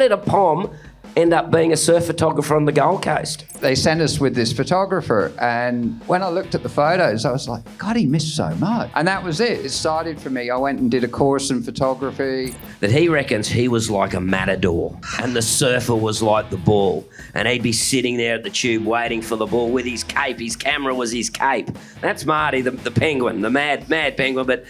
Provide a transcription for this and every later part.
did a pom end up being a surf photographer on the Gold Coast? They sent us with this photographer, and when I looked at the photos, I was like, God, he missed so much. And that was it. It started for me. I went and did a course in photography. That he reckons he was like a matador and the surfer was like the bull, and he'd be sitting there at the tube waiting for the bull with his cape. His camera was his cape. That's Marty, the penguin, the mad penguin. But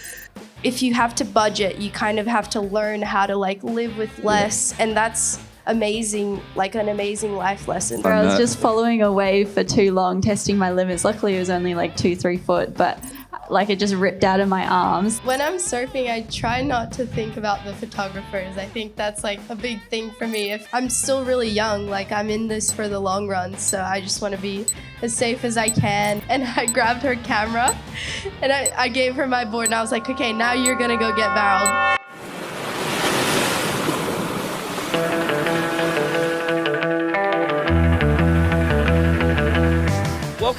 if you have to budget, you kind of have to learn how to like live with less, and that's amazing, like an amazing life lesson. I was just following a wave for too long, testing my limits. Luckily, it was only like 2-3 foot, but like it just ripped out of my arms. When I'm surfing, I try not to think about the photographers. I think that's like a big thing for me. If I'm still really young, like I'm in this for the long run, so I just want to be as safe as I can. And I grabbed her camera and I gave her my board and I was like, okay, now you're gonna go get barreled.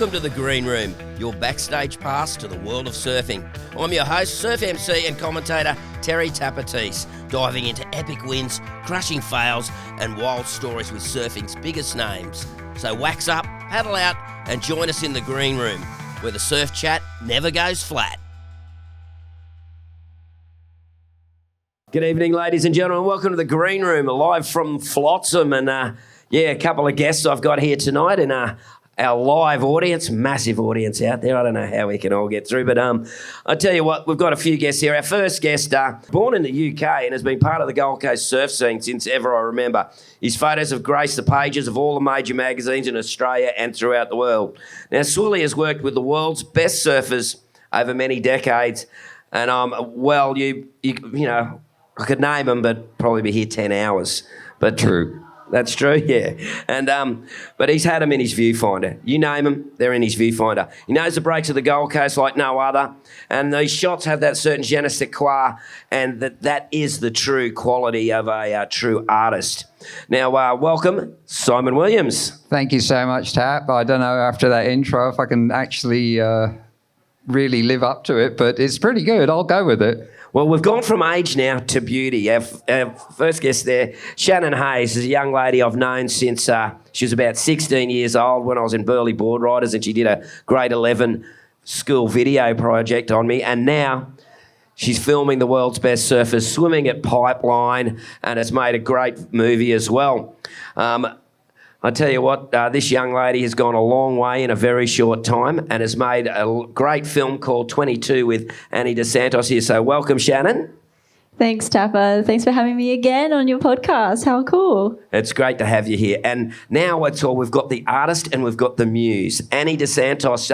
welcome to the Green Room, your backstage pass to the world of surfing. I'm your host, surf MC and commentator Terry Tappa, diving into epic wins, crushing fails and wild stories with surfing's biggest names. So wax up, paddle out and join us in the Green Room, where the surf chat never goes flat. Good evening, ladies and gentlemen. Welcome to the Green Room, live from Flotsam. And a couple of guests I've got here tonight, and our live audience, massive audience out there. I don't know how we can all get through, but I tell you what, we've got a few guests here. Our first guest, born in the UK and has been part of the Gold Coast surf scene since ever I remember. His photos have graced the pages of all the major magazines in Australia and throughout the world. Now, Swilly has worked with the world's best surfers over many decades, and you know, I could name them, but probably be here 10 hours. But True. That's true, yeah. And but he's had them in his viewfinder. You name them, they're in his viewfinder. He knows the breaks of the Gold Coast like no other, and these shots have that certain je ne sais quoi, and that is the true quality of a true artist. Now, welcome, Simon Williams. Thank you so much, Tap. I don't know after that intro if I can actually really live up to it, but it's pretty good. I'll go with it. Well, we've gone from age now to beauty. Our first guest there, Shannon Hayes, is a young lady I've known since she was about 16 years old when I was in Burleigh Board Riders, and she did a grade 11 school video project on me. And now she's filming the world's best surfers swimming at Pipeline, and has made a great movie as well. I tell you what, this young lady has gone a long way in a very short time and has made a great film called 22 with Annie De Santos here. So welcome, Shannon. Thanks, Tappa. Thanks for having me again on your podcast. How cool. It's great to have you here. And now we've got the artist and we've got the muse. Annie De Santos,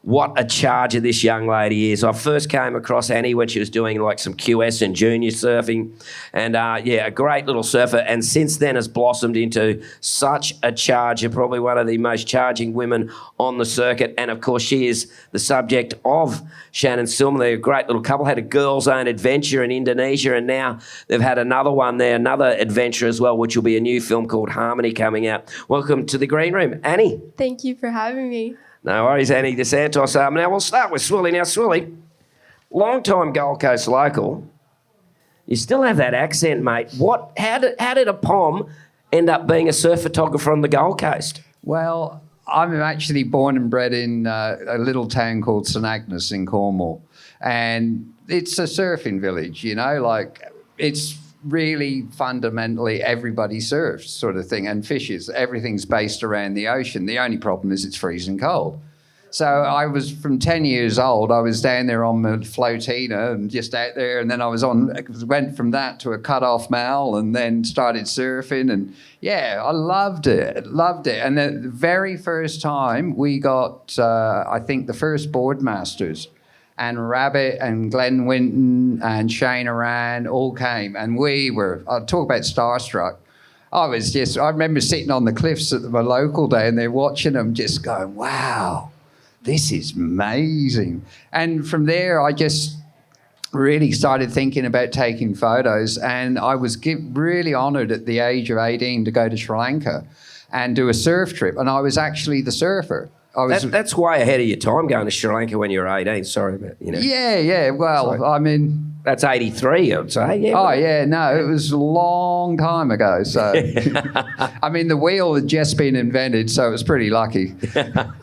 what a charger this young lady is. I first came across Annie when she was doing like some QS and junior surfing, and a great little surfer, and since then has blossomed into such a charger, probably one of the most charging women on the circuit. And of course she is the subject of Shannon's film. They're a great little couple, had a girl's own adventure in Indonesia, and now they've had another one there, another adventure as well, which will be a new film called Harmony coming out. Welcome to the Green Room, Annie. Thank you for having me. No worries, Annie De Santos. Now, we'll start with Swilly. Now, Swilly, long-time Gold Coast local. You still have that accent, mate. How did a pom end up being a surf photographer on the Gold Coast? Well, I'm actually born and bred in a little town called St Agnes in Cornwall. And it's a surfing village, you know, like it's really fundamentally everybody surfs sort of thing and fishes. Everything's based around the ocean. The only problem is it's freezing cold. So I was from 10 years old, I was down there on the flotina and just out there, and then I went from that to a cut-off mal and then started surfing, and yeah, I loved it. And the very first time we got, I think the first Boardmasters, and Rabbit and Glenn Winton and Shane Aran all came, and I'll talk about starstruck. I remember sitting on the cliffs at my local down there watching them, just going, wow, this is amazing. And from there, I just really started thinking about taking photos, and I was really honoured at the age of 18 to go to Sri Lanka and do a surf trip, and I was actually the surfer. That's way ahead of your time going to Sri Lanka when you were 18. Sorry about, you know. Yeah. Well, I mean, That's 83, I'd say. Yeah. Oh, yeah, no, it was a long time ago. So, I mean, the wheel had just been invented, so it was pretty lucky.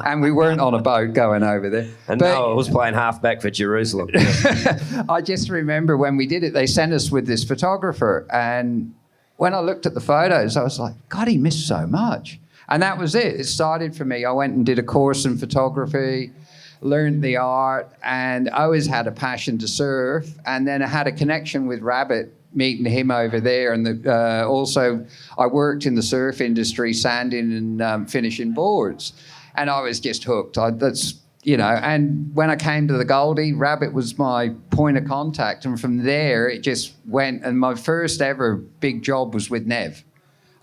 And we weren't on a boat going over there. And Noah was playing halfback for Jerusalem. I just remember when we did it, they sent us with this photographer. And when I looked at the photos, I was like, God, he missed so much. And that was it. It started for me. I went and did a course in photography, learned the art, and I always had a passion to surf. And then I had a connection with Rabbit, meeting him over there. And also, I worked in the surf industry, sanding and finishing boards. And I was just hooked. And when I came to the Goldie, Rabbit was my point of contact. And from there, it just went. And my first ever big job was with Nev.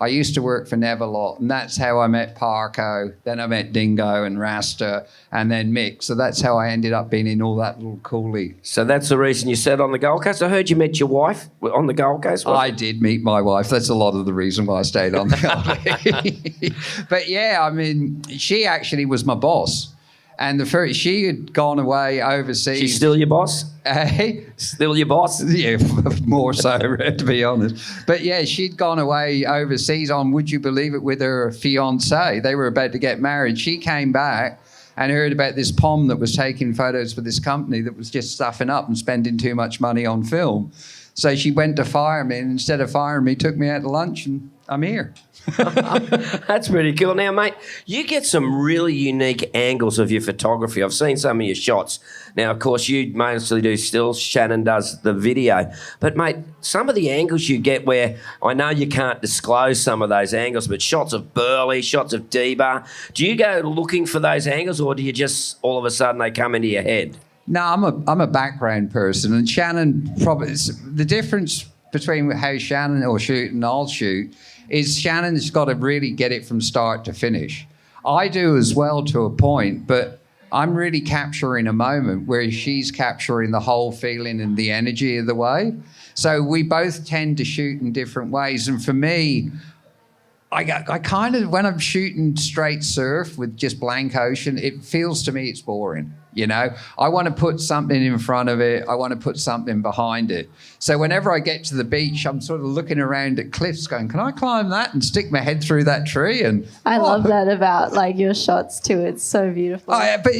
I used to work for Nev a lot, and that's how I met Parko. Then I met Dingo and Rasta, and then Mick. So that's how I ended up being in all that little coolie. So that's the reason you said on the Gold Coast. I heard you met your wife on the Gold Coast. I did meet my wife. That's a lot of the reason why I stayed on the Goldie. But yeah, I mean, she actually was my boss. And she had gone away overseas. She's still your boss? Hey? Still your boss? Yeah, more so, to be honest. But yeah, she'd gone away overseas on, would you believe it, with her fiancé. They were about to get married. She came back and heard about this POM that was taking photos for this company that was just stuffing up and spending too much money on film. So she went to fire me, and instead of firing me, took me out to lunch, and I'm here. That's pretty cool. Now, mate, you get some really unique angles of your photography. I've seen some of your shots. Now, of course, you mostly do stills. Shannon does the video. But, mate, some of the angles you get where I know you can't disclose some of those angles, but shots of Burley, shots of D-Bar, do you go looking for those angles, or do you just all of a sudden they come into your head? No, I'm a background person, and Shannon probably the difference between how Shannon will shoot and I'll shoot is Shannon's got to really get it from start to finish. I do as well to a point, but I'm really capturing a moment where she's capturing the whole feeling and the energy of the wave. So we both tend to shoot in different ways, and for me, I kind of, when I'm shooting straight surf with just blank ocean, it feels to me it's boring. You know, I want to put something in front of it. I want to put something behind it. So whenever I get to the beach, I'm sort of looking around at cliffs going, can I climb that and stick my head through that tree? And I love that about like your shots too. It's so beautiful. Oh, yeah, but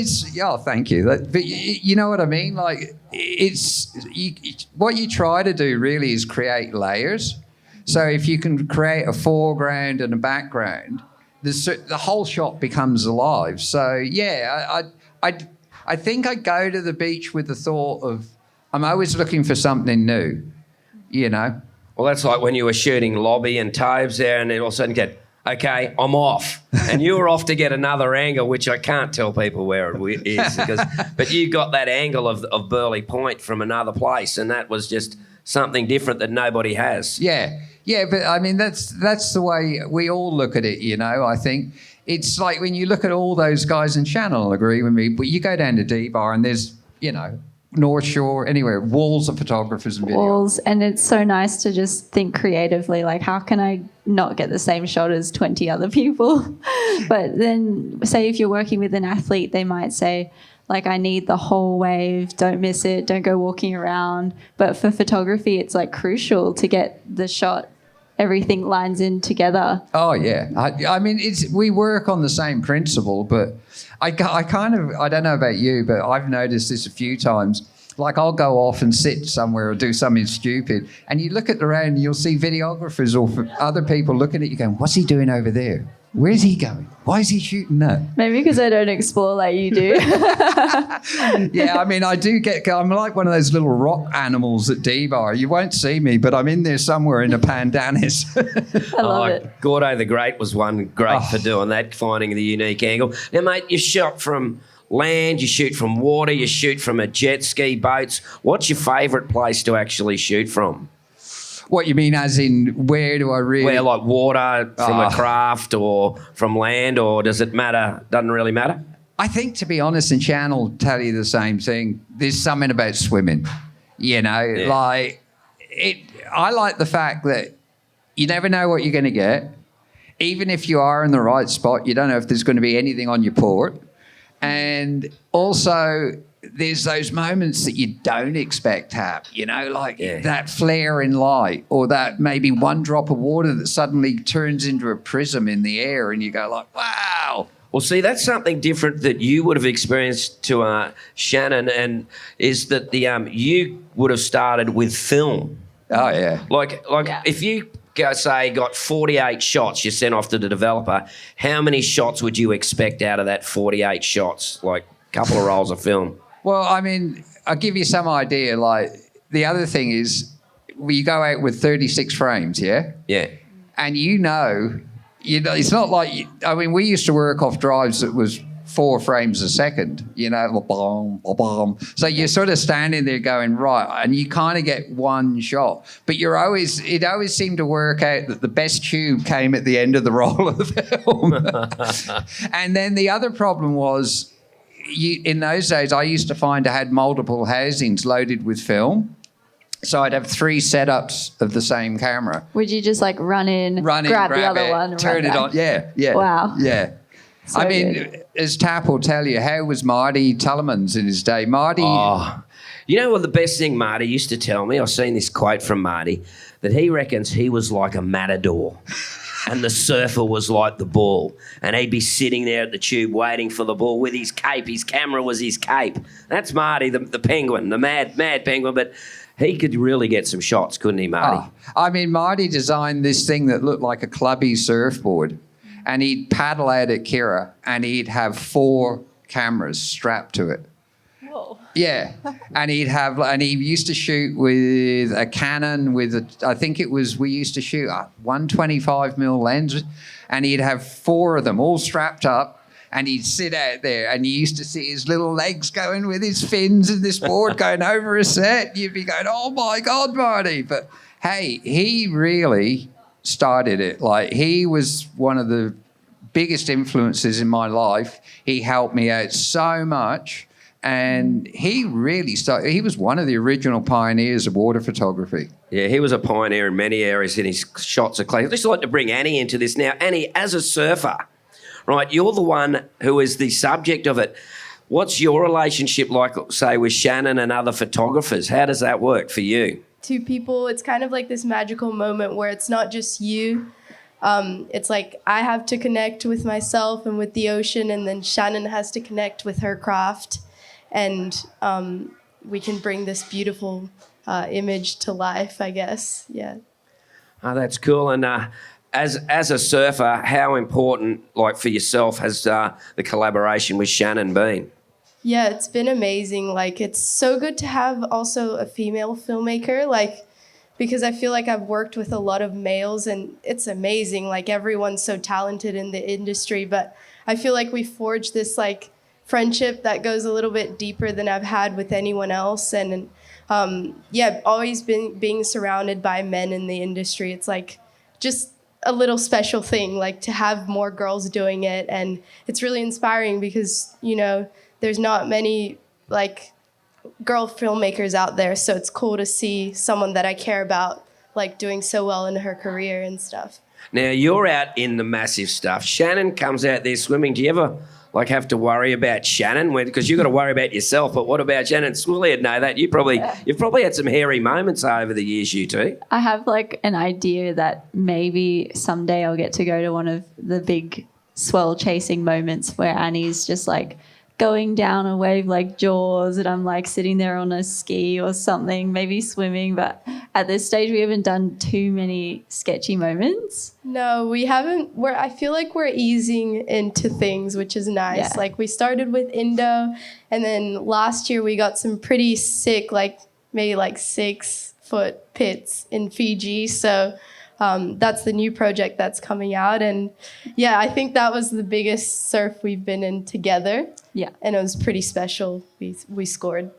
thank you. But you know what I mean? Like what you try to do really is create layers. So if you can create a foreground and a background, the whole shot becomes alive. So yeah, I think I go to the beach with the thought of I'm always looking for something new, you know? Well, that's like when you were shooting Lobby and Toves there, and then all of a sudden you get, okay, I'm off. And you were off to get another angle, which I can't tell people where it is. But you got that angle of Burley Point from another place, and that was just something different that nobody has. Yeah, but I mean, that's the way we all look at it, you know, I think. It's like when you look at all those guys, and Shannon will agree with me, but you go down to D-Bar and there's, you know, North Shore, anywhere, walls of photographers and videos. Walls, and it's so nice to just think creatively, like how can I not get the same shot as 20 other people? But then say if you're working with an athlete, they might say, like, I need the whole wave, don't miss it, don't go walking around. But for photography, it's like crucial to get the shot, everything lines in together. Oh, yeah. I mean, we work on the same principle, but I don't know about you, but I've noticed this a few times. Like, I'll go off and sit somewhere or do something stupid, and you look at around and you'll see videographers or other people looking at you going, what's he doing over there? Where's he going? Why is he shooting that? Maybe because I don't explore like you do. Yeah, I mean, I'm like one of those little rock animals at D-Bar. You won't see me, but I'm in there somewhere in the pandanus. I love it. Gordo the Great was one great for doing that, finding the unique angle. Now, mate, you shot from land, you shoot from water, you shoot from a jet ski, boats. What's your favourite place to actually shoot from? What you mean as in where do I really... Where, like water from a craft or from land, or does it matter? Doesn't really matter? I think, to be honest, and Shan will tell you the same thing, there's something about swimming, you know? Yeah. Like, I like the fact that you never know what you're going to get. Even if you are in the right spot, you don't know if there's going to be anything on your port. And also, there's those moments that you don't expect to happen, you know, like that flare in light, or that maybe one drop of water that suddenly turns into a prism in the air, and you go like, wow. Well, see, that's something different that you would have experienced to Shannon, and is that the you would have started with film. Oh, yeah. Like if you got 48 shots you sent off to the developer, how many shots would you expect out of that 48 shots? Like a couple of rolls of film. Well, I mean, I'll give you some idea. Like, the other thing is, we go out with 36 frames, yeah? Yeah. And you know, it's not like, I mean, we used to work off drives that was 4 frames a second, you know, boom, boom. So you're sort of standing there going, right, and you kind of get one shot. But it always seemed to work out that the best tube came at the end of the roll of the film. And then the other problem was, in those days, I used to find I had multiple housings loaded with film. So I'd have 3 setups of the same camera. Would you just like run in, grab the other one, and turn it on? Yeah. Wow. Yeah. So I mean, good. as Tapp will tell you, how was Marty Tullemans in his day? Marty... Oh, you know what the best thing Marty used to tell me? I've seen this quote from Marty, that he reckons he was like a matador. And the surfer was like the bull. And he'd be sitting there at the tube waiting for the bull with his cape. His camera was his cape. That's Marty, the penguin, the mad penguin. But he could really get some shots, couldn't he, Marty? Oh, I mean, Marty designed this thing that looked like a clubby surfboard. And he'd paddle out at Kira and he'd have 4 cameras strapped to it. Whoa. Yeah, and he used to shoot with a Canon we used to shoot a 125mm lens, and he'd have 4 of them all strapped up, and he'd sit out there, and you used to see his little legs going with his fins and this board going over a set. You'd be going, oh my God, Marty. But hey, he really started it. Like, he was one of the biggest influences in my life. He helped me out so much. And he really started, he was one of the original pioneers of water photography. Yeah, he was a pioneer in many areas in his shots of clay. I'd just like to bring Annie into this now. Annie, as a surfer, right, you're the one who is the subject of it. What's your relationship like, say, with Shannon and other photographers? How does that work for you? 2 people, it's kind of like this magical moment where it's not just you. It's like I have to connect with myself and with the ocean, and then Shannon has to connect with her craft. And we can bring this beautiful image to life, I guess. Yeah. Oh, that's cool. And as a surfer, how important, like for yourself, has the collaboration with Shannon been? Yeah, it's been amazing. Like, it's so good to have also a female filmmaker, like, because I feel like I've worked with a lot of males, and it's amazing. Like, everyone's so talented in the industry, but I feel like we forged this, like, friendship that goes a little bit deeper than I've had with anyone else. And always being surrounded by men in the industry. It's like just a little special thing, like to have more girls doing it. And it's really inspiring because, you know, there's not many like girl filmmakers out there. So it's cool to see someone that I care about like doing so well in her career and stuff. Now, you're out in the massive stuff. Shannon comes out there swimming. Do you ever like have to worry about Shannon? Because you've got to worry about yourself, but what about Shannon? Swilly would know that. You've probably had some hairy moments over the years, you two. I have like an idea that maybe someday I'll get to go to one of the big swell chasing moments where Annie's just like going down a wave like Jaws and I'm like sitting there on a ski or something, maybe swimming. But at this stage, we haven't done too many sketchy moments. No, we haven't. I feel like we're easing into things, which is nice. Yeah. Like we started with Indo, and then last year we got some pretty sick, like maybe like 6-foot pits in Fiji. So that's the new project that's coming out. And yeah, I think that was the biggest surf we've been in together. Yeah. And it was pretty special. We scored.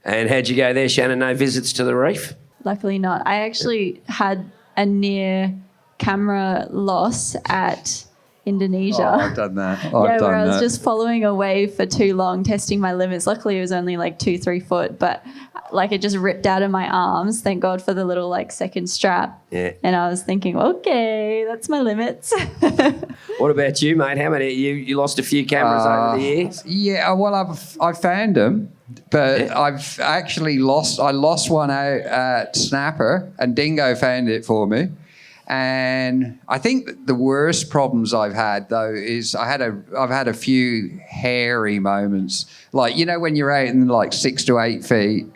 And how'd you go there, Shannon? No visits to the reef? Luckily not. I actually had a near camera loss at Indonesia. Oh, I've done that. Where I was just following a wave for too long, testing my limits. Luckily, it was only like 2-3 foot, but like it just ripped out of my arms. Thank God for the little like second strap. Yeah. And I was thinking, okay, that's my limits. What about you, mate? How many? You lost a few cameras over the years? Yeah, well, I found them. But I've actually I lost one out at Snapper, and Dingo found it for me. And I think the worst problems I've had, though, is I've had a few hairy moments. Like, you know, when you're out in like 6 to 8 feet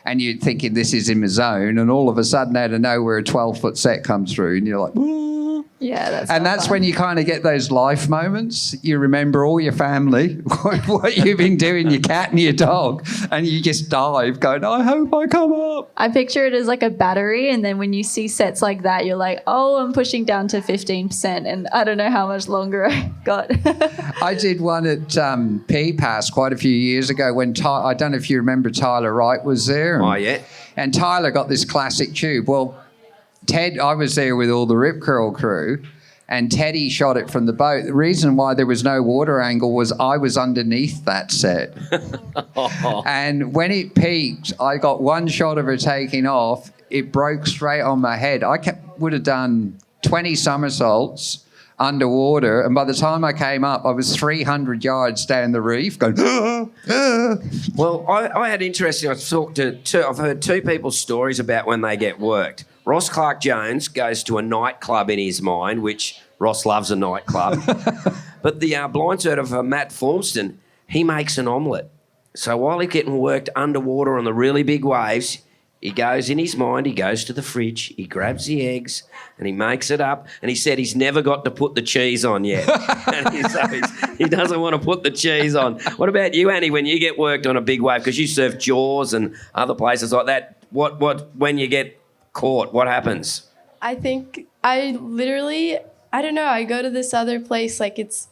and you're thinking this is in the zone, and all of a sudden out of nowhere a 12-foot set comes through and you're like, "Whoa." Yeah, that's when you kind of get those life moments. You remember all your family, what you've been doing, your cat and your dog, and you just dive going, I hope I come up. I picture it as like a battery, and then when you see sets like that, you're like, oh, I'm pushing down to 15%, and I don't know how much longer I got. I did one at P-Pass quite a few years ago when I don't know if you remember Tyler Wright was there. Oh, yeah. And Tyler got this classic tube. Well, Ted, I was there with all the Rip Curl crew, and Teddy shot it from the boat. The reason why there was no water angle was I was underneath that set. And when it peaked, I got one shot of her taking off. It broke straight on my head. Would have done 20 somersaults underwater, and by the time I came up, I was 300 yards down the reef going, Well, I had interesting, I've heard two people's stories about when they get worked. Ross Clark-Jones goes to a nightclub in his mind, which Ross loves a nightclub. But the blindside of Matt Formston, he makes an omelette. So while he's getting worked underwater on the really big waves, he goes in his mind, he goes to the fridge, he grabs the eggs and he makes it up. And he said he's never got to put the cheese on yet. And he doesn't want to put the cheese on. What about you, Annie, when you get worked on a big wave? Because you surf Jaws and other places like that. When you get caught, what happens? I think I don't know, I go to this other place, like it's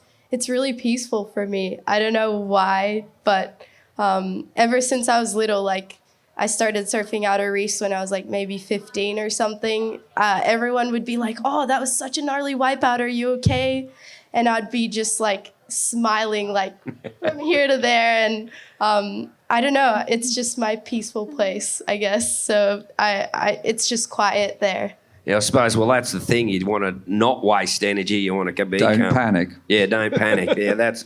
really peaceful for me. I don't know why, but ever since I was little, like I started surfing outer reefs when I was like maybe 15 or something. Everyone would be like, oh, that was such a gnarly wipeout, are you okay? And I'd be just like smiling like from here to there, and I don't know, it's just my peaceful place, I guess. So it's just quiet there. Yeah, I suppose, well, that's the thing. You want to not waste energy. You want to be don't panic. Yeah, don't panic. Yeah, that's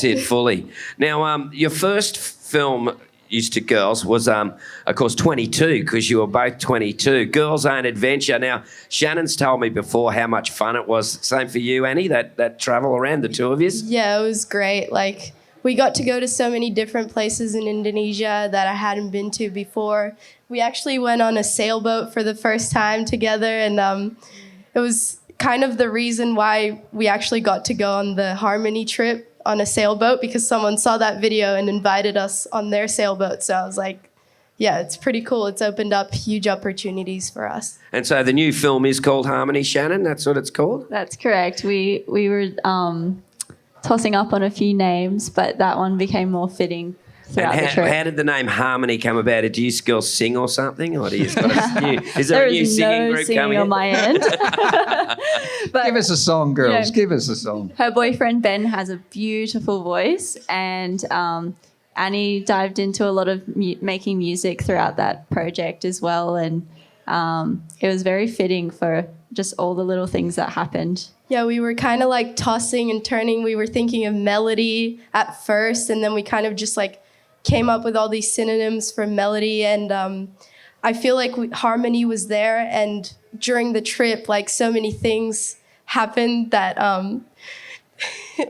it fully. Now, your first film, Used to Girls, was, of course, 22, because you were both 22. Girls Own Adventure. Now, Shannon's told me before how much fun it was. Same for you, Annie, that travel around, the two of you? Yeah, it was great. Like, we got to go to so many different places in Indonesia that I hadn't been to before. We actually went on a sailboat for the first time together, and it was kind of the reason why we actually got to go on the Harmony trip on a sailboat, because someone saw that video and invited us on their sailboat. So I was like, yeah, it's pretty cool. It's opened up huge opportunities for us. And so the new film is called Harmony, Shannon? That's what it's called? That's correct. We were tossing up on a few names, but that one became more fitting throughout the trip. How did the name Harmony come about? Do you girls sing or something? Or do you is there a new singing group singing coming on my end. But, give us a song, girls. You know, give us a song. Her boyfriend Ben has a beautiful voice, and Annie dived into a lot of making music throughout that project as well, and it was very fitting for just all the little things that happened. Yeah, we were kind of like tossing and turning. We were thinking of melody at first, and then we kind of just like came up with all these synonyms for melody, and I feel like harmony was there, and during the trip, like so many things happened that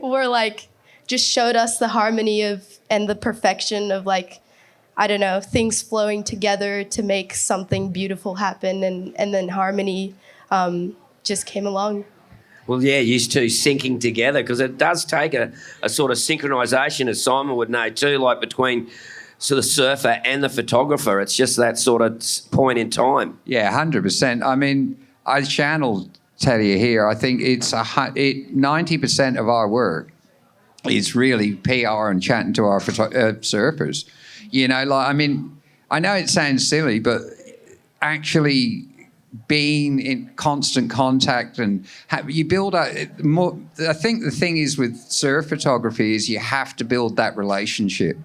were like just showed us the harmony of and the perfection of, like, I don't know, things flowing together to make something beautiful happen, and then harmony just came along. Well, yeah, you two syncing together, because it does take a sort of synchronisation, as Simon would know too, like between sort of surfer and the photographer. It's just that sort of point in time. Yeah, 100%. I mean, Shan will tell you here, I think it's 90% of our work is really PR and chatting to our surfers. You know, like, I mean, I know it sounds silly, but actually being in constant contact and you build more. I think the thing is with surf photography is you have to build that relationship.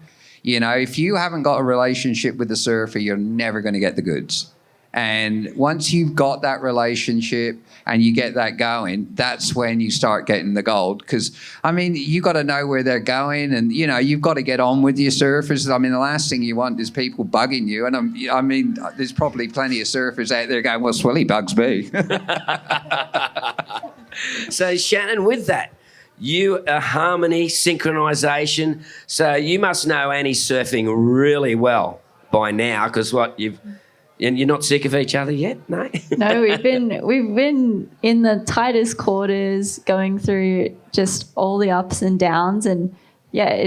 You know, if you haven't got a relationship with the surfer, you're never going to get the goods. And once you've got that relationship and you get that going, that's when you start getting the gold. Because, I mean, you got to know where they're going and, you know, you've got to get on with your surfers. I mean, the last thing you want is people bugging you. And, I mean, there's probably plenty of surfers out there going, well, Swilly bugs me. So, Shannon, with that, you are harmony, synchronisation. So you must know Annie surfing really well by now because and you're not sick of each other yet, no? No, we've been in the tightest quarters, going through just all the ups and downs, and yeah,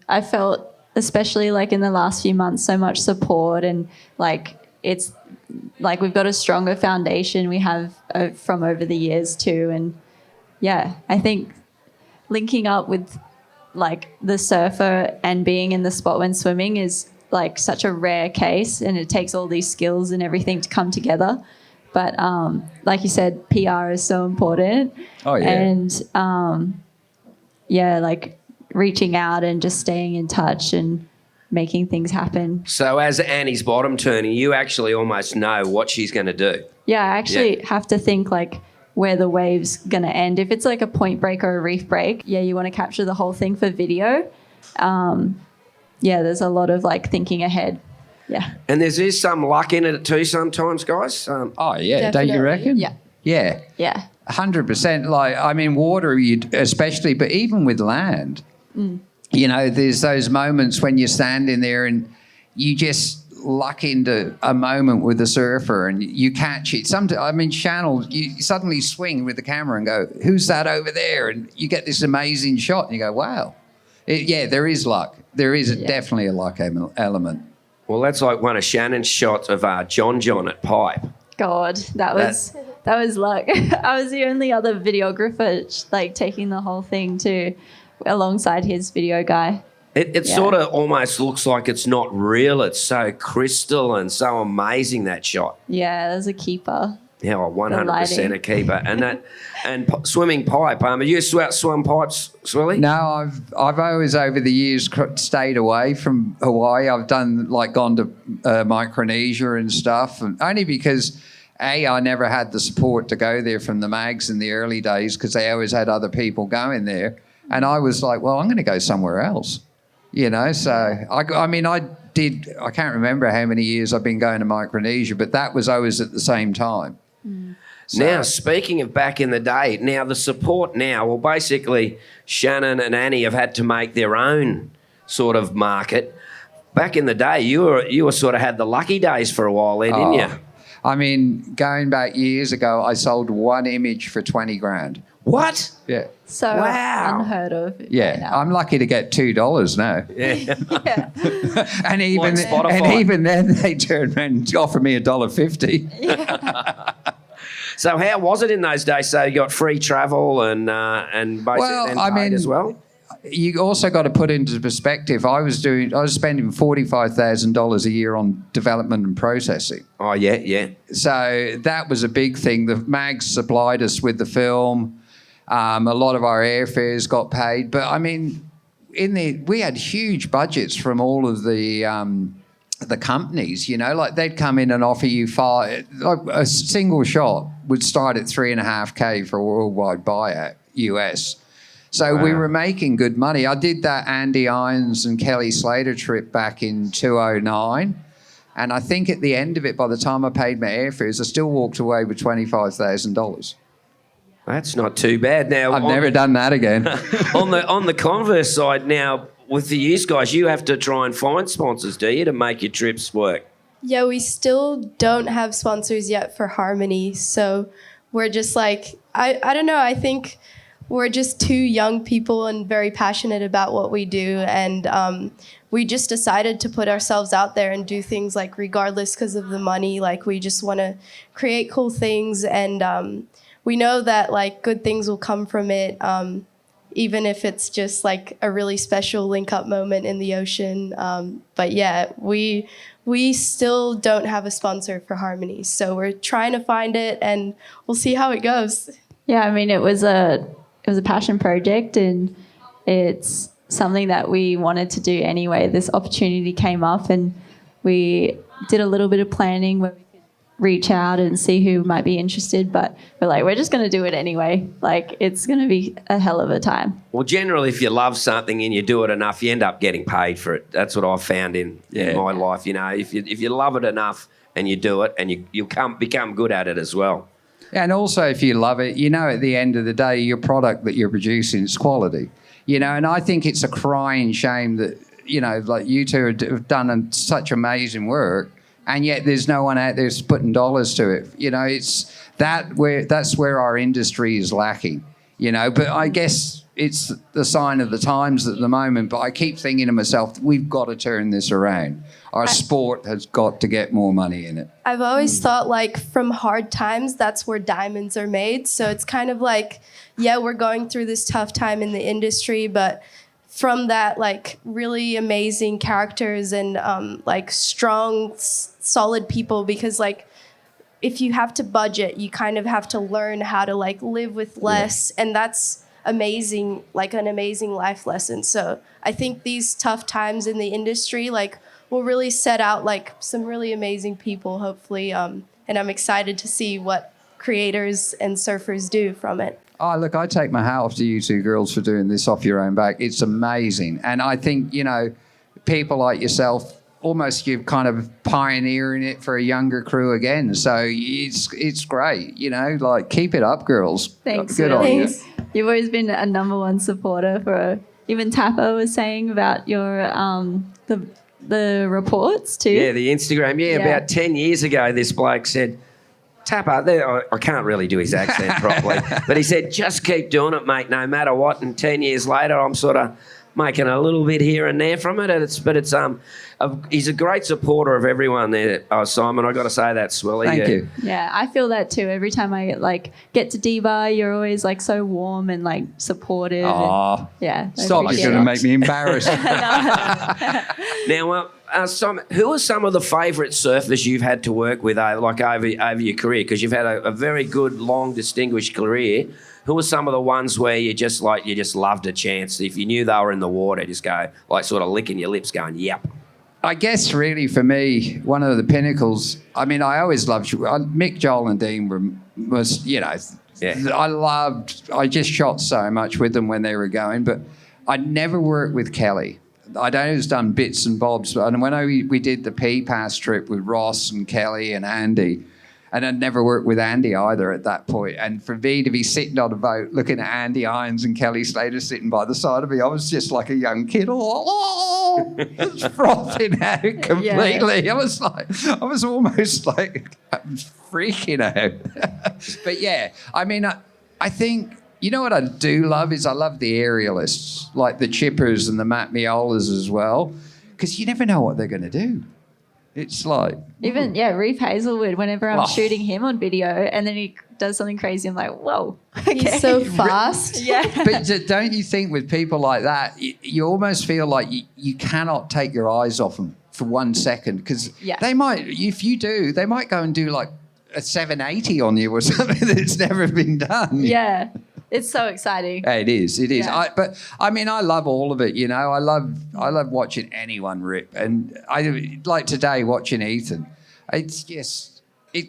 I felt, especially like in the last few months, so much support, and like it's like we've got a stronger foundation we have from over the years too, and yeah, I think linking up with like the surfer and being in the spot when swimming is like such a rare case, and it takes all these skills and everything to come together. But like you said, PR is so important. Oh, yeah. And yeah, like reaching out and just staying in touch and making things happen. So as Annie's bottom turning, you actually almost know what she's going to do. Yeah, I actually have to think like where the wave's going to end. If it's like a point break or a reef break, yeah, you want to capture the whole thing for video. Yeah, there's a lot of like thinking ahead. Yeah. And there's some luck in it too sometimes, guys. Oh, yeah, Definitely. don't you reckon? Yeah. Yeah. Yeah. 100%. Like, I mean, water, especially, but even with land, you know, there's those moments when you're standing there and you just luck into a moment with the surfer and you catch it. I mean, Shannon, you suddenly swing with the camera and go, who's that over there? And you get this amazing shot and you go, wow. Yeah, there is luck. There is definitely a luck element. Well, that's like one of Shannon's shots of John at Pipe. God, that was luck. I was the only other videographer like taking the whole thing too, alongside his video guy. It sort of almost looks like it's not real. It's so crystal and so amazing, that shot. Yeah, there's a keeper. Yeah, 100% a keeper. And swimming pipe. Have you swum pipes, Swilly? No, I've always over the years stayed away from Hawaii. I've gone to Micronesia and stuff, and only because I never had the support to go there from the mags in the early days because they always had other people going there, and I was like, well, I'm going to go somewhere else, you know. So I can't remember how many years I've been going to Micronesia, but that was always at the same time. So, now, speaking of back in the day, now the support now, well, basically Shannon and Annie have had to make their own sort of market. Back in the day, you were sort of had the lucky days for a while there, didn't you? I mean, going back years ago, I sold one image for 20 grand. What? Yeah. So Wow. unheard of. Yeah, right now. I'm lucky to get $2 now. Yeah. Yeah. and even Like Spotify. and even then they turned around and offered me $1.50. So how was it in those days? So you got free travel and basically paid as well? You also got to put into perspective. I was spending $45,000 a year on development and processing. Oh yeah. So that was a big thing. The mags supplied us with the film. A lot of our airfares got paid, but I mean, we had huge budgets from all of the companies. You know, like they'd come in and offer you like a single shot would start at $3,500 for a worldwide buyout US. So we were making good money. I did that Andy Irons and Kelly Slater trip back in 2009. And I think at the end of it, by the time I paid my airfares, I still walked away with $25,000. That's not too bad. Now I've never done that again. on the converse side, now with the used guys, you have to try and find sponsors, do you, to make your trips work? Yeah, we still don't have sponsors yet for Harmony. So we're just like, I don't know, I think we're just two young people and very passionate about what we do. And we just decided to put ourselves out there and do things like regardless because of the money. Like we just want to create cool things. And we know that like good things will come from it. Even if it's just like a really special link up moment in the ocean. But yeah, we still don't have a sponsor for Harmony. So we're trying to find it and we'll see how it goes. Yeah, I mean, it was a passion project and it's something that we wanted to do anyway. This opportunity came up and we did a little bit of planning where we could reach out and see who might be interested, but we're like, we're just going to do it anyway. Like, it's going to be a hell of a time. Well, generally, if you love something and you do it enough, you end up getting paid for it. That's what I've found in my life. You know, if you love it enough and you do it, and you'll become good at it as well. And also, if you love it, you know, at the end of the day, your product that you're producing is quality. You know, and I think it's a crying shame that, you know, like you two have done such amazing work, and yet there's no one out there putting dollars to it. You know, that's where our industry is lacking. You know, but I guess it's the sign of the times at the moment. But I keep thinking to myself, we've got to turn this around. Our sport has got to get more money in it. I've always thought, like, from hard times, that's where diamonds are made. So it's kind of like, yeah, we're going through this tough time in the industry, but from that, like, really amazing characters and like strong, solid people, because like if you have to budget, you kind of have to learn how to like live with less, and that's amazing, like an amazing life lesson. So I think these tough times in the industry, like, will really set out like some really amazing people, hopefully, and I'm excited to see what creators and surfers do from it. Oh, look, I take my hat off to you two girls for doing this off your own back. It's amazing. And I think, you know, people like yourself, almost you're kind of pioneering it for a younger crew again. So it's great, you know, like, keep it up, girls. Thanks. Good on you. You've always been a number one supporter for, even Tappa was saying about your, the reports too. Yeah, the Instagram. Yeah, about 10 years ago, this bloke said, Tappa, I can't really do his accent properly, but he said, just keep doing it, mate, no matter what. And 10 years later, I'm sort of making a little bit here and there from it. He's a great supporter of everyone there, Simon. I got to say that, Swilly. Thank you. Yeah, I feel that too. Every time I like get to D-Bar, you're always like so warm and like supportive. Oh, yeah. Stop! You're going to make me embarrassed. Now, Simon, who are some of the favourite surfers you've had to work with, over your career? Because you've had a very good, long, distinguished career. Who are some of the ones where you just loved a chance? If you knew they were in the water, just go like sort of licking your lips, going, "Yep." I guess really for me, one of the pinnacles. I mean, I always loved Mick, Joel, and Dean was, you know, I just shot so much with them when they were going, but I'd never worked with Kelly. I'd always done bits and bobs, and when we did the P-Pass trip with Ross and Kelly and Andy, and I'd never worked with Andy either at that point. And for me to be sitting on a boat looking at Andy Irons and Kelly Slater sitting by the side of me, I was just like a young kid, just frothing out completely. Yeah. I was almost like freaking out. But yeah, I mean, I think, you know what I do love is I love the aerialists, like the Chippers and the Matt Miolas as well, because you never know what they're going to do. It's like... Even, Reef Hazelwood, whenever I'm shooting him on video and then he does something crazy, I'm like, whoa. Okay. He's so fast. Yeah. But don't you think with people like that, you almost feel like you cannot take your eyes off them for 1 second, because they might, if you do, they might go and do like a 780 on you or something that's never been done. Yeah. It's so exciting. It is. Yeah. But I mean, I love all of it. You know, I love watching anyone rip, and I like today watching Ethan. It's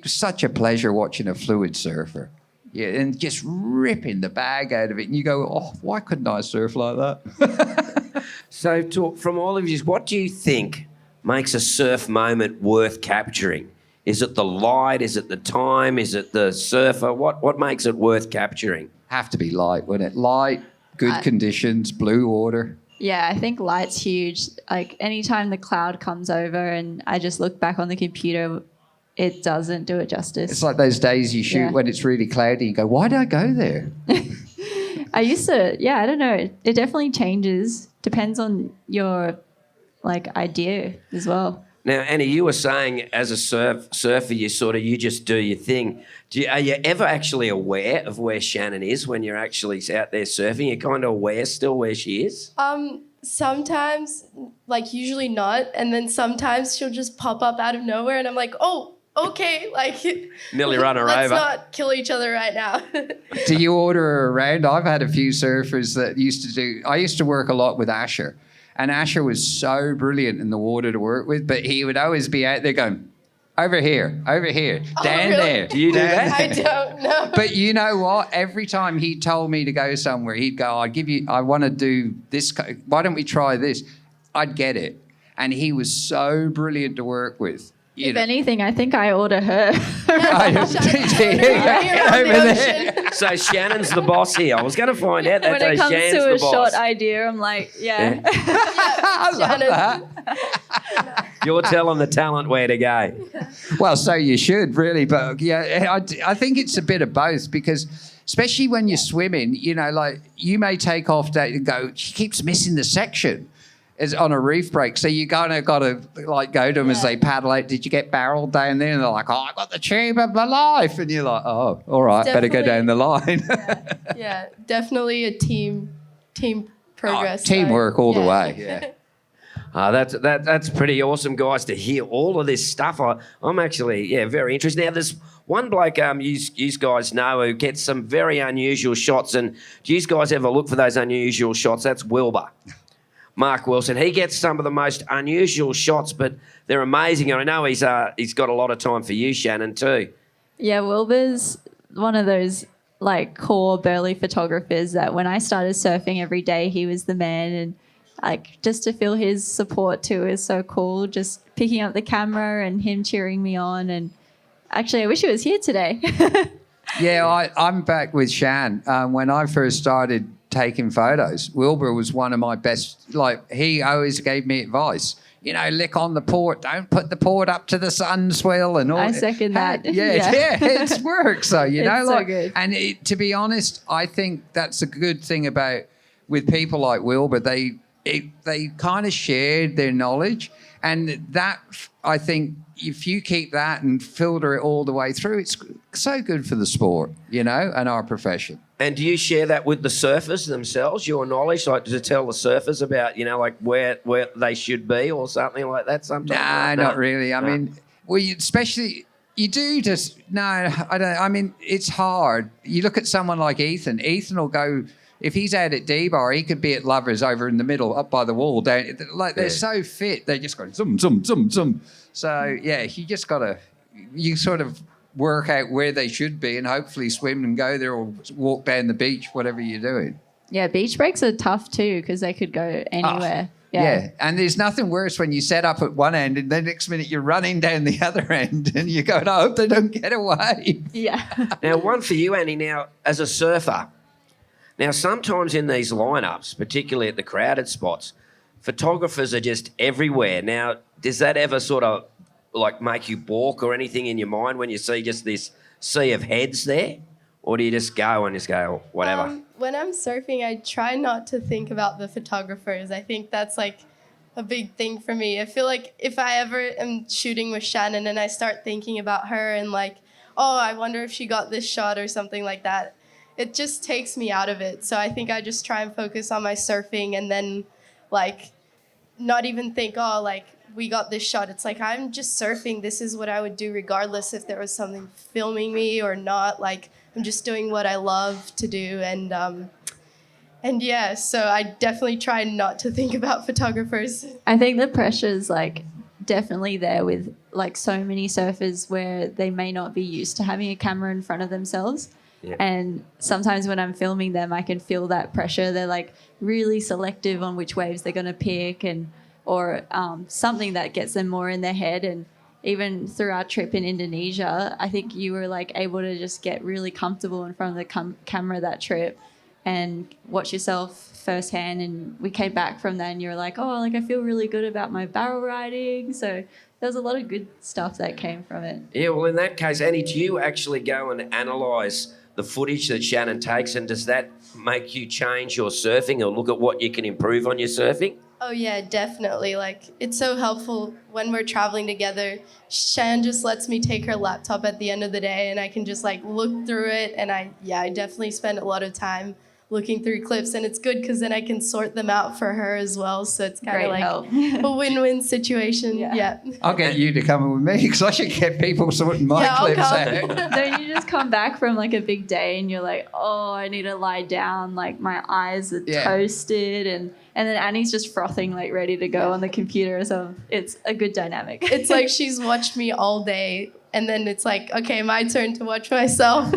such a pleasure watching a fluid surfer. Yeah, and just ripping the bag out of it, and you go, oh, why couldn't I surf like that? So, from all of you, what do you think makes a surf moment worth capturing? Is it the light? Is it the time? Is it the surfer? What makes it worth capturing? Have to be light, wouldn't it? Light, good conditions, blue water. Yeah, I think light's huge. Like, anytime the cloud comes over and I just look back on the computer, it doesn't do it justice. It's like those days you shoot when it's really cloudy. You go, why did I go there? I used to, I don't know. It definitely changes. Depends on your, like, idea as well. Now, Annie, you were saying as a surfer, you just do your thing. Are you ever actually aware of where Shannon is when you're actually out there surfing? You're kind of aware still where she is? Sometimes, like, usually not. And then sometimes she'll just pop up out of nowhere and I'm like, oh, okay. Like, nearly run her let's over. not kill each other right now. Do you order her around? I've had a few surfers that I used to work a lot with Asher. And Asher was so brilliant in the water to work with, but he would always be out there going, Over here, down really? there. Do you do that? I don't know. But you know what? Every time he told me to go somewhere, he'd go, I want to do this. Why don't we try this? I'd get it. And he was so brilliant to work with. If anything, I think I order her. So Shannon's the boss here. I was going to find out that When it comes Shannon's to the a boss. short idea, I'm like, yeah. I love that. You're telling the talent where to go. Well, so you should really, but yeah, I think it's a bit of both because especially when you're swimming, you know, like you may take off that and go, she keeps missing the section. Is on a reef break, so you got to like go to them as they paddle out. Did you get barreled down there? And they're like, "Oh, I got the tube of my life," and you're like, "Oh, all right, better go down the line." Yeah, definitely a team progress. Teamwork all the way. Yeah. That's pretty awesome, guys, to hear all of this stuff. I'm actually, very interested. Now, there's one bloke you guys know who gets some very unusual shots, and do you guys ever look for those unusual shots? That's Wilbur. Mark Wilson. He gets some of the most unusual shots, but they're amazing. And I know he's got a lot of time for you, Shannon, too. Yeah, Wilbur's one of those like core burly photographers that when I started surfing every day, he was the man, and like just to feel his support too is so cool. Just picking up the camera and him cheering me on. And actually, I wish he was here today. Yeah, I'm back with Shan. When I first started taking photos, Wilbur was one of my best. Like, he always gave me advice. You know, lick on the port. Don't put the port up to the sun, Swill, and all. I second that. Yeah, it works. So you know, It's so good. And to be honest, I think that's a good thing about with people like Wilbur. They kind of shared their knowledge, and that I think if you keep that and filter it all the way through, it's so good for the sport, you know, and our profession. And do you share that with the surfers themselves, your knowledge, like to tell the surfers about, you know, like where they should be or something like that sometimes? No, not really. I mean, well, especially you do just, no, I don't, I mean, it's hard. You look at someone like Ethan. Ethan will go, if he's out at D-Bar, he could be at Lovers over in the middle, up by the wall. They're so fit. They just go zoom, zoom, zoom, zoom. So, yeah, you just got to, you sort of work out where they should be and hopefully swim and go there or walk down the beach, whatever you're doing. Yeah, beach breaks are tough too because they could go anywhere. Yeah, and there's nothing worse when you set up at one end and the next minute you're running down the other end and you go, I hope they don't get away. Yeah. Now, one for you, Annie, now, as a surfer. Now, sometimes in these lineups, particularly at the crowded spots, photographers are just everywhere. Now, does that ever sort of like make you balk or anything in your mind when you see just this sea of heads there? Or do you just go and just go, whatever? When I'm surfing, I try not to think about the photographers. I think that's like a big thing for me. I feel like if I ever am shooting with Shannon and I start thinking about her and like, oh, I wonder if she got this shot or something like that, it just takes me out of it. So I think I just try and focus on my surfing and then like not even think, oh, like we got this shot. It's like I'm just surfing. This is what I would do regardless if there was something filming me or not. Like I'm just doing what I love to do. And yeah, so I definitely try not to think about photographers. I think the pressure's like definitely there with like so many surfers where they may not be used to having a camera in front of themselves. Yeah. And sometimes when I'm filming them, I can feel that pressure. They're like really selective on which waves they're going to pick or something that gets them more in their head. And even through our trip in Indonesia, I think you were like able to just get really comfortable in front of the camera that trip and watch yourself firsthand. And we came back from that and you were like, oh, like I feel really good about my barrel riding. So there was a lot of good stuff that came from it. Yeah, well, in that case, Annie, do you actually go and analyse the footage that Shannon takes, and does that make you change your surfing or look at what you can improve on your surfing? Oh, yeah, definitely. Like, it's so helpful when we're traveling together. Shannon just lets me take her laptop at the end of the day and I can just, like, look through it. And I definitely spend a lot of time looking through clips. And it's good because then I can sort them out for her as well. So it's kind of like a win-win situation. Yeah. I'll get you to come in with me because I should get people sorting my clips out. Don't you just come back from, like, a big day and you're like, oh, I need to lie down. Like, my eyes are toasted and And then Annie's just frothing, like ready to go on the computer. So it's a good dynamic. It's like she's watched me all day, and then it's like, okay, my turn to watch myself.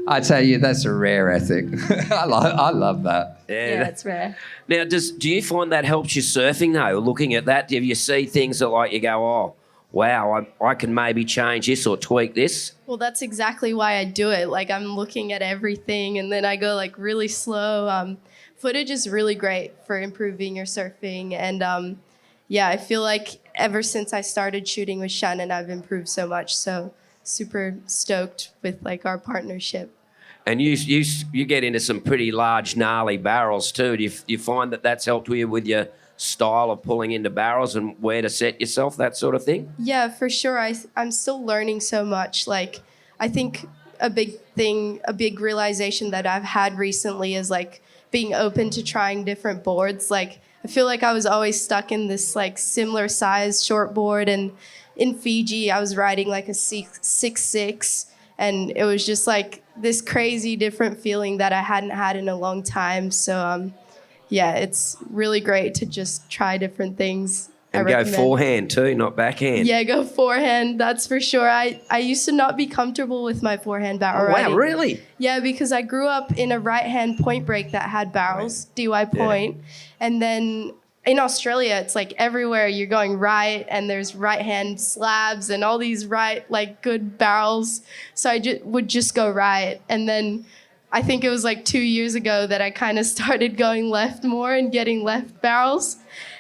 I tell you, that's a rare ethic. I love that. Yeah, it's rare. Now, do you find that helps you surfing though? Looking at that, do you see things that like you go, oh, wow, I can maybe change this or tweak this? Well, that's exactly why I do it. Like, I'm looking at everything, and then I go like really slow. Footage is really great for improving your surfing, and yeah, I feel like ever since I started shooting with Shannon, I've improved so much. So super stoked with like our partnership. And you get into some pretty large, gnarly barrels too. Do you find that that's helped you with your style of pulling into barrels and where to set yourself, that sort of thing? Yeah, for sure. I'm still learning so much. Like, I think a big realization that I've had recently is like being open to trying different boards. Like, I feel like I was always stuck in this like similar size short board, and in Fiji I was riding like a 6'6", and it was just like this crazy different feeling that I hadn't had in a long time. So yeah, it's really great to just try different things. And go forehand too, not backhand. Yeah, go forehand, that's for sure. I used to not be comfortable with my forehand barrel riding. Wow, really? Yeah, because I grew up in a right-hand point break that had barrels, DY point. And then in Australia, it's like everywhere you're going right, and there's right-hand slabs and all these like good barrels. So I would just go right. And then I think it was like 2 years ago that I kind of started going left more and getting left barrels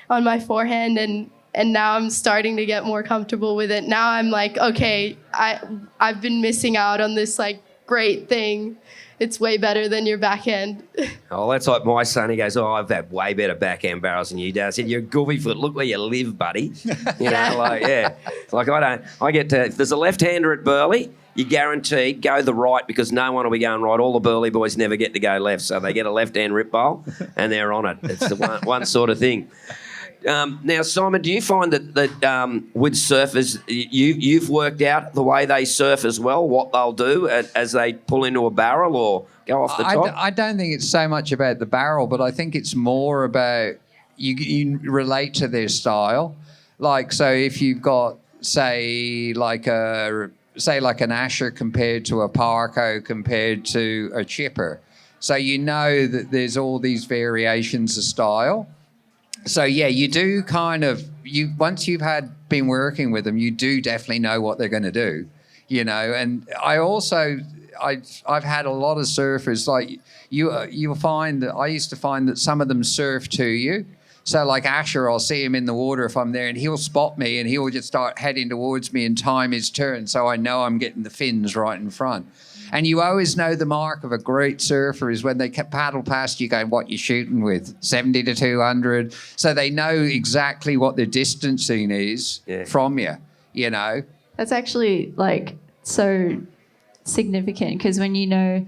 on my forehand, and now I'm starting to get more comfortable with it. Now I'm like, okay, I've been missing out on this like great thing. It's way better than your backhand. Oh, that's like my son. He goes, oh, I've had way better backhand barrels than you do. I said, you're a goofy foot. Look where you live, buddy. You know, like, yeah. It's like I get to, if there's a left-hander at Burleigh, you're guaranteed go the right, because no one will be going right. All the Burleigh boys never get to go left, so they get a left-hand rip bowl and they're on it. It's the one sort of thing. Now, Simon, do you find that with surfers, you've worked out the way they surf as well, what they'll do as they pull into a barrel or go off the top? I don't think it's so much about the barrel, but I think it's more about you relate to their style. Like, so if you've got, say like an Asher compared to a Parko compared to a Chipper, so you know that there's all these variations of style. So yeah, you do kind of, once you've been working with them, you do definitely know what they're going to do, you know. And I've had a lot of surfers, like you'll find that I used to find that some of them surf to you. So like Asher, I'll see him in the water if I'm there, and he'll spot me and he'll just start heading towards me and time his turn, so I know I'm getting the fins right in front. And you always know the mark of a great surfer is when they paddle past you going, what you shooting with? 70 to 200. So they know exactly what their distancing is from you, you know. That's actually like so significant, because when you know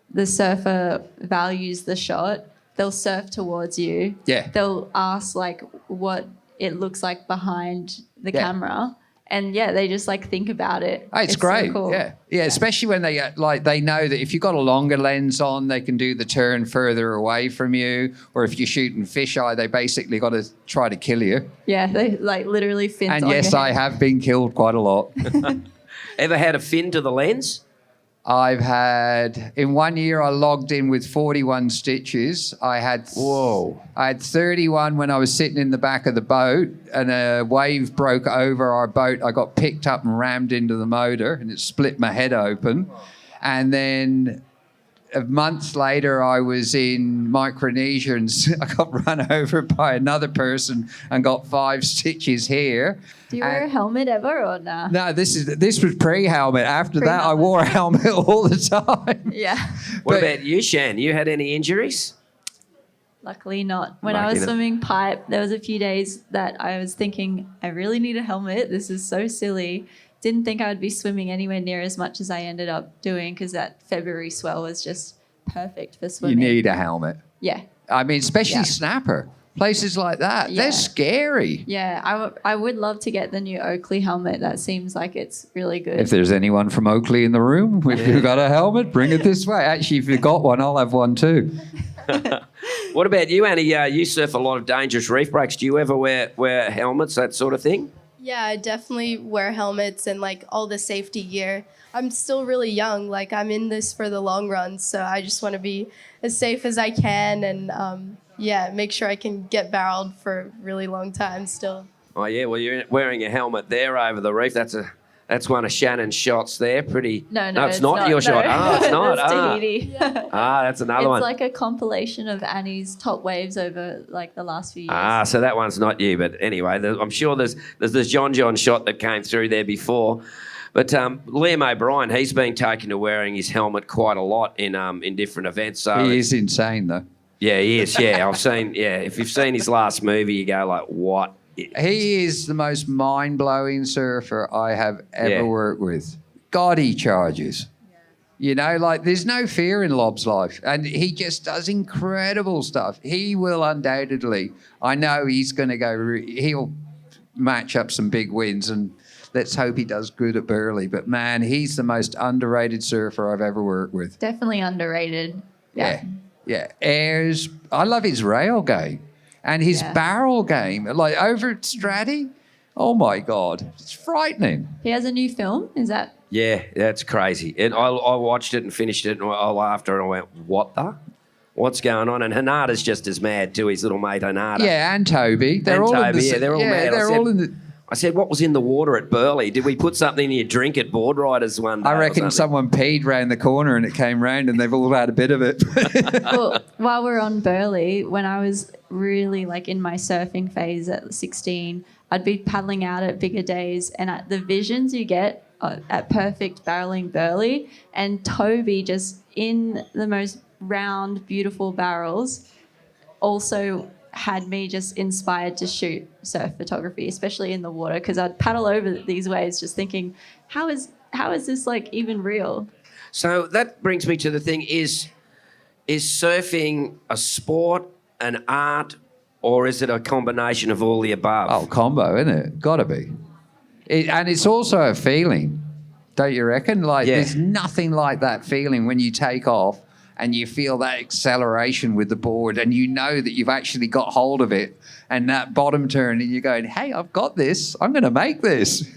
the surfer values the shot, they'll surf towards you. Yeah. They'll ask like what it looks like behind the camera. And yeah, they just like think about it. Oh, it's great. So cool. Yeah, especially when they know that if you've got a longer lens on, they can do the turn further away from you. Or if you're shooting fisheye, they basically got to try to kill you. Yeah, they like literally fins. And yes, I have been killed quite a lot. Ever had a fin to the lens? I've had, in 1 year, I logged in with 41 stitches. I had 31 when I was sitting in the back of the boat, and a wave broke over our boat. I got picked up and rammed into the motor, and it split my head open. And then a month later, I was in Micronesia, and I got run over by another person and got 5 stitches here. Do you wear a helmet ever or nah? No, this was pre-helmet. After that, I wore a helmet all the time. Yeah. What about you, Shan? You had any injuries? Luckily not. When I was swimming pipe, there was a few days that I was thinking, I really need a helmet. This is so silly. Didn't think I would be swimming anywhere near as much as I ended up doing, because that February swell was just perfect for swimming. You need a helmet. Yeah. I mean, especially snapper. Places like that, they're scary. Yeah, I would love to get the new Oakley helmet. That seems like it's really good. If there's anyone from Oakley in the room, if you've got a helmet, bring it this way. Actually, if you've got one, I'll have one too. What about you, Annie? You surf a lot of dangerous reef breaks. Do you ever wear helmets, that sort of thing? Yeah, I definitely wear helmets and like all the safety gear. I'm still really young. Like I'm in this for the long run, so I just want to be as safe as I can and make sure I can get barreled for a really long time still. Oh yeah, well you're wearing a helmet there over the reef. That's one of Shannon's shots there. Pretty. No, it's not your shot. Oh, it's not. That's Tahiti. That's another one. It's like a compilation of Annie's top waves over like the last few years. So that one's not you. But anyway, I'm sure there's this John shot that came through there before. But Liam O'Brien, he's been taken to wearing his helmet quite a lot in different events. So He is insane, though. Yeah, he is. Yeah, I've seen. Yeah, if you've seen his last movie, you go like, what? He is the most mind-blowing surfer I have ever worked with. God, he charges. You know, like there's no fear in Lob's life. And he just does incredible stuff. He will undoubtedly, I know he's going to he'll match up some big wins and let's hope he does good at Burley. But man, he's the most underrated surfer I've ever worked with. Definitely underrated. Yeah. Airs. I love his rail game. And his barrel game, like over at Stratty, oh my God, it's frightening. He has a new film, is that? Yeah, that's crazy. I watched it and finished it and I laughed and I went, what's going on? And Hanada's just as mad too, his little mate Hanada. Yeah, and Toby. They're all mad. They're all in the... I said, what was in the water at Burley? Did we put something in your drink at Board Riders one day? I reckon someone peed round the corner and it came round and they've all had a bit of it. Well, while we're on Burley, when I was really like in my surfing phase at 16, I'd be paddling out at bigger days and the visions you get at perfect barreling Burley and Toby just in the most round, beautiful barrels also had me just inspired to shoot surf photography, especially in the water, because I'd paddle over these waves just thinking, how is this like even real? So that brings me to the thing, is surfing a sport, an art, or is it a combination of all the above? Oh, combo, isn't it? Gotta be. And it's also a feeling, don't you reckon? Like there's nothing like that feeling when you take off and you feel that acceleration with the board and you know that you've actually got hold of it and that bottom turn and you're going, hey, I've got this. I'm going to make this.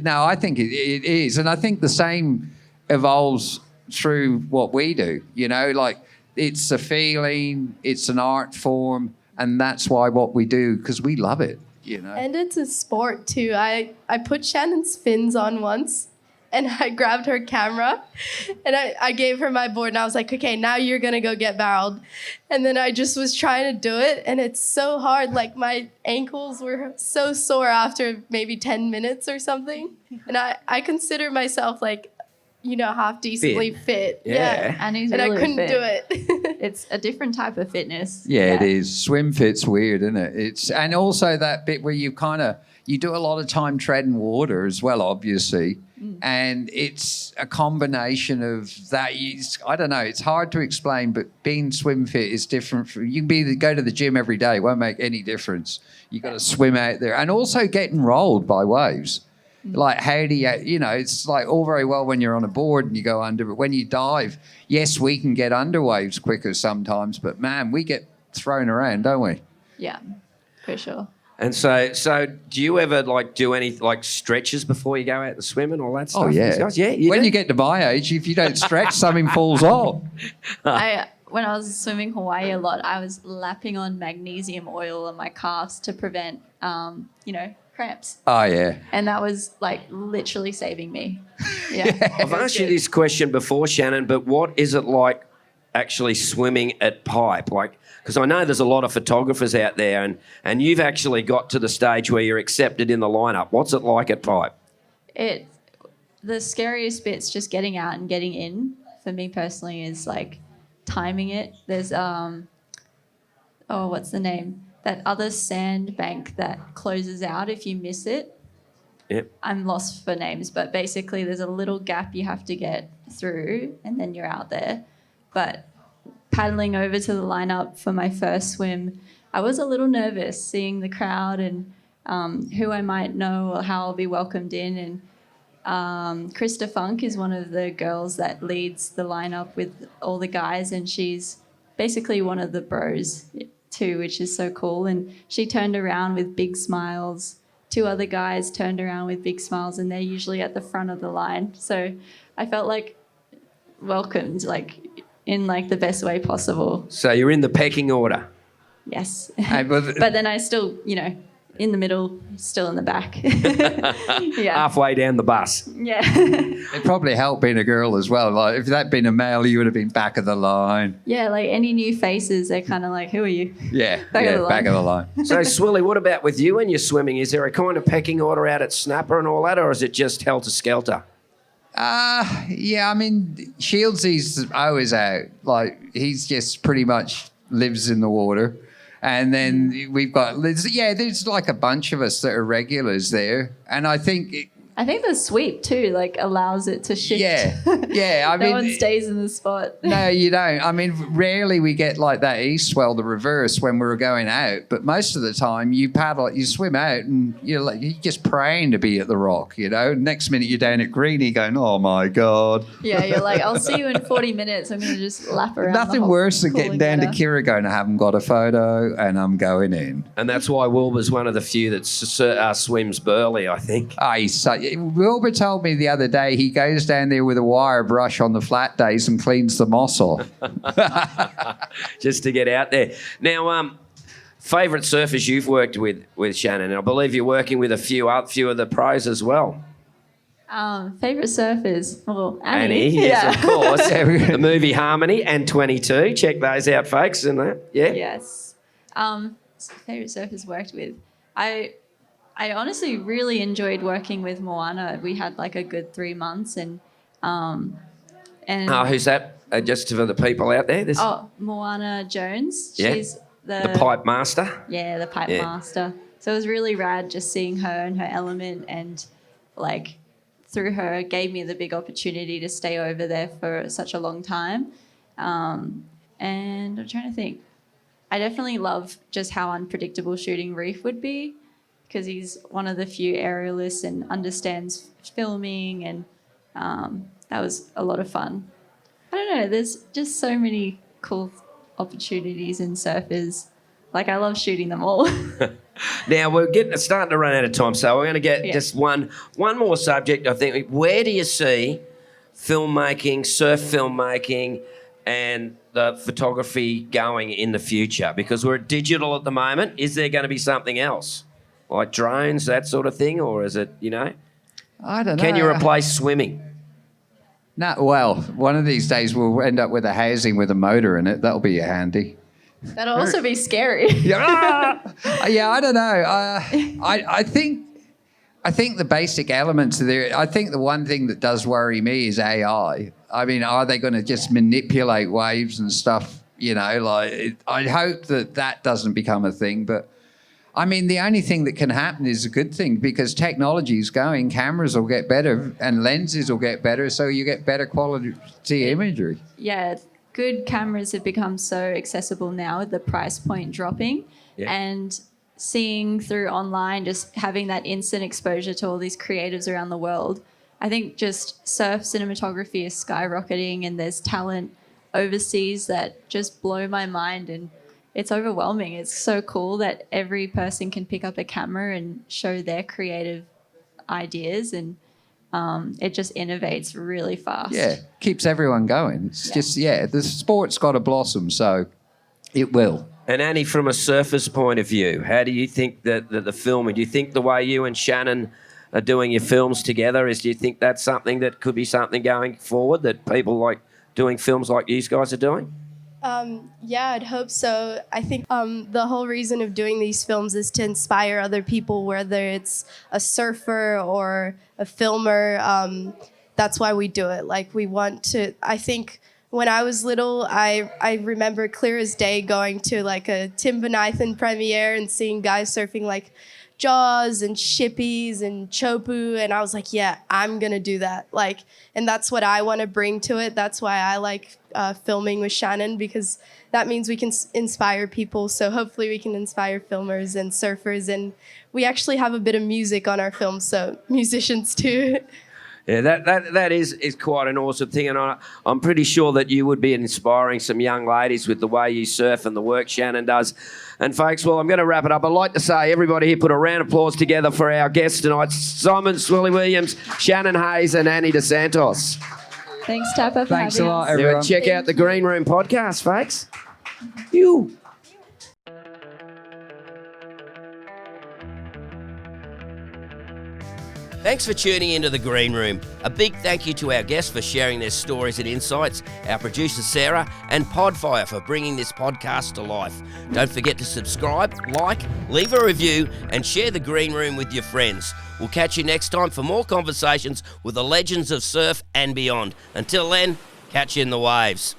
No, I think it is. And I think the same evolves through what we do. You know, like it's a feeling, it's an art form, and that's why what we do, because we love it, you know. And it's a sport, too. I put Shannon's fins on once. And I grabbed her camera and I gave her my board and I was like, okay, now you're going to go get barreled. And then I just was trying to do it and it's so hard. Like my ankles were so sore after maybe 10 minutes or something. And I consider myself like, you know, half decently fit. Yeah. And he's and really I couldn't fit. do it. It's a different type of fitness. Yeah, it is. Swim fit's weird, isn't it? And also that bit where you do a lot of time treading water as well, obviously. And it's a combination of that. I don't know. It's hard to explain, but being swim fit is different. You can go to the gym every day. It won't make any difference. You got to swim out there. And also getting rolled by waves. Like how do it's like all very well when you're on a board and you go under, but when you dive, yes, we can get under waves quicker sometimes, but man, we get thrown around, don't we? Yeah, for sure. And so do you ever do any stretches before you go out and swim and all that stuff? Oh yeah, guys? Yeah. When you get to my age, if you don't stretch, something falls off. When I was swimming Hawaii a lot, I was lapping on magnesium oil on my calves to prevent, cramps. Oh yeah. And that was like literally saving me. Yeah. I've asked you this question before, Shannon, but what is it like actually swimming at Pipe? Because I know there's a lot of photographers out there and you've actually got to the stage where you're accepted in the lineup. What's it like at Pipe? The scariest bit's just getting out and getting in. For me personally is like timing it. There's, what's the name? That other sandbank that closes out if you miss it. Yep. I'm lost for names, but basically there's a little gap you have to get through and then you're out there. But paddling over to the lineup for my first swim, I was a little nervous seeing the crowd and who I might know or how I'll be welcomed in. And Krista Funk is one of the girls that leads the lineup with all the guys, and she's basically one of the bros too, which is so cool. And she turned around with big smiles. 2 other guys turned around with big smiles, and they're usually at the front of the line. So I felt like welcomed, like in like the best way possible. So you're in the pecking order. Yes. But then I still, in the middle, still in the back. Yeah. Halfway down the bus. Yeah. It probably helped being a girl as well. Like if that'd been a male, you would have been back of the line. Yeah, like any new faces, they're kind of like, who are you? Yeah, Back of the line. back of the line. So, Swilly, what about with you when you're swimming? Is there a kind of pecking order out at Snapper and all that, or is it just helter-skelter? Yeah, I mean, Shieldsy's always out. Like, he's just pretty much lives in the water. And then we've got, there's like a bunch of us that are regulars there. And I think the sweep too, like, allows it to shift. Yeah. I mean, no one stays in the spot. No, you don't. I mean, rarely we get like that east swell, the reverse, when we're going out. But most of the time, you swim out, and you're just praying to be at the rock. Next minute you're down at Greenie, going, "Oh my God!" Yeah, you're like, "I'll see you in 40 minutes. I'm going to just lap around." Nothing worse than getting down to Kira going, "I haven't got a photo, and I'm going in." And that's why Wilbur's one of the few that swims burly, I think. Wilbur told me the other day he goes down there with a wire brush on the flat days and cleans the moss off. Just to get out there. Now, favourite surfers you've worked with Shannon, and I believe you're working with a few of the pros as well. Favourite surfers? Well, Annie, yes, of course. The movie Harmony and 22. Check those out, folks. And that, yeah. Yes. Favourite surfers worked with. I honestly really enjoyed working with Moana. We had like a good 3 months, and who's that? Just for the people out there. Moana Jones. Yeah. She's the pipe master. Yeah, the pipe master. So it was really rad just seeing her and her element, and like through her gave me the big opportunity to stay over there for such a long time. And I'm trying to think. I definitely love just how unpredictable shooting Reef would be, because he's one of the few aerialists and understands filming, and that was a lot of fun. I don't know, there's just so many cool opportunities in surfers. Like, I love shooting them all. Now, we're starting to run out of time, so we're going to get just one more subject, I think. Where do you see filmmaking, surf filmmaking, and the photography going in the future? Because we're digital at the moment. Is there going to be something else? Like drones, that sort of thing? Or is it, I don't know. Can you replace swimming? No, well, one of these days we'll end up with a housing with a motor in it. That'll be handy. That'll also be scary. Yeah, I don't know. I think the basic elements are there. I think the one thing that does worry me is AI. I mean, are they going to just manipulate waves and stuff? I hope that doesn't become a thing, but I mean, the only thing that can happen is a good thing, because technology is going, cameras will get better and lenses will get better, so you get better quality imagery. Yeah, good cameras have become so accessible now with the price point dropping, and seeing through online, just having that instant exposure to all these creatives around the world. I think just surf cinematography is skyrocketing, and there's talent overseas that just blow my mind, and it's overwhelming. It's so cool that every person can pick up a camera and show their creative ideas, and it just innovates really fast. Yeah, keeps everyone going. It's just, the sport's got to blossom, so it will. And Annie, from a surfer's point of view, how do you think that the filming, do you think the way you and Shannon are doing your films together, do you think that's something that could be something going forward, that people like doing films like you guys are doing? Yeah, I'd hope so. I think the whole reason of doing these films is to inspire other people, whether it's a surfer or a filmer. That's why we do it. Like, we want to, I think when I was little, I remember clear as day going to like a Tim Bonithan premiere and seeing guys surfing like Jaws and Shippies and Chopu, and I was like, yeah, I'm gonna do that. Like, and that's what I want to bring to it. That's why I like filming with Shannon, because that means we can inspire people. So hopefully we can inspire filmers and surfers, and we actually have a bit of music on our film, so musicians too. Yeah, that is quite an awesome thing, and I'm pretty sure that you would be inspiring some young ladies with the way you surf and the work Shannon does. And folks, well, I'm going to wrap it up. I'd like to say, everybody here, put a round of applause together for our guests tonight, Simon Swilly Williams, Shannon Hayes, and Annie De Santos. Thanks, Tappa, for Thanks a having lot, us. everyone. Check out the Green Room podcast, folks. You. Thanks for tuning into The Green Room. A big thank you to our guests for sharing their stories and insights, our producer Sarah, and Podfire for bringing this podcast to life. Don't forget to subscribe, like, leave a review, and share The Green Room with your friends. We'll catch you next time for more conversations with the legends of surf and beyond. Until then, catch you in the waves.